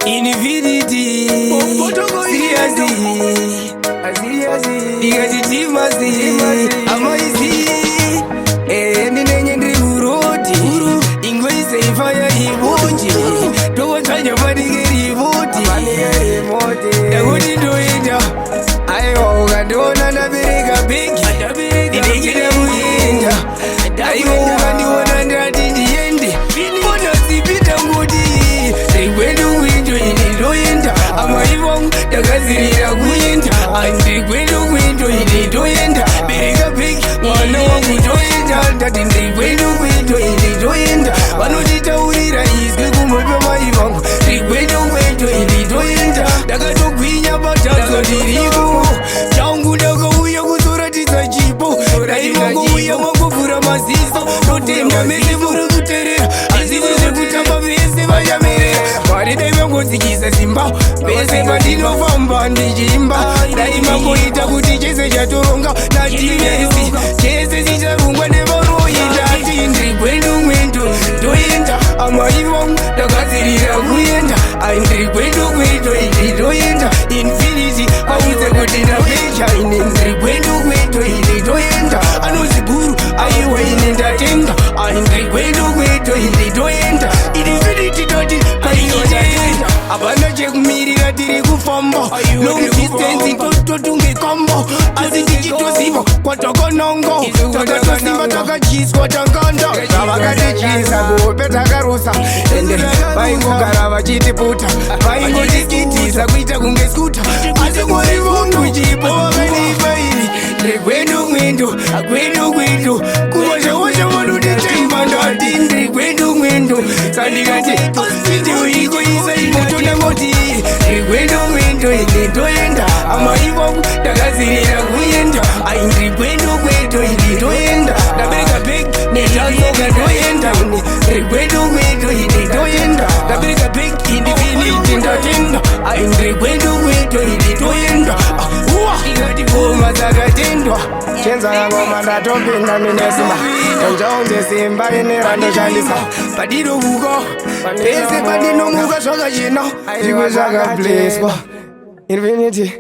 Infinity, seriously, ndakazirira kuenda handiri kwedu kwedu ili toenda bereka peki mwana wangu toenda ndati ndiri kwedu kwedu ili toenda vanotitaurira izwi kumhope mai vangu ndiri kwedu kwedu ili toenda ndakatogwinya batazo ndiriko changu ndakauya kuzoratidza chipo daimangouya mangovhura maziso totenda mese muri kuterera hazisi zvekutamba vese vachamerera mwari dai vangodzikisa zimba vese pandinofamba ndichimba daimangoita kuti chese chatoronga natinesi chese chicharungwa nevanoita ati ndiri kwedu kwedu toenda amai vangu ndakadzirira kuenda ai ndiri kwedu kwedu ili toenda infinity audze kuti ndapecha ine ndiri kwedu kwedu ili toenda anozi Bhuru aiwa ine ndatenga ai ndiri kwedu kwedu ili toenda infinity toti aiwa hapana chekumirira tiri kufamba long distance totunge kambo asi tichitoziva kwatakananga takatosimba takachiswa takanda vavakatichisa kuhope takarusa ende vaingogara vachitiputa vaingotiskitisa kuita kunge skuta asi mwari vangu chipo vakanifairi ndikwedu kwedu akwedu kwedu kuvashawasha vanotitema ndati ndiri kwedu kwedu sandikati asitiuikoisa imotonamoti ndiri kwedu kwedu ili toenda amai vangu ndakazirira kuenda ai ndiri kwedu kwedu ili toenda ndabereka beki netanzoka toenda ine ndiri kwedu kwedu ili toenda ndabereka beki indifiniti ndatenda ai ndiri kwedu kwedu ili toenda ikati goma dzakatendwa chenzakangoma ndatopinda minesima tonjaunze simba inera ndoshandisa padinovuka pese padinomuka zvakachena zvimwe zvakableswa Infinity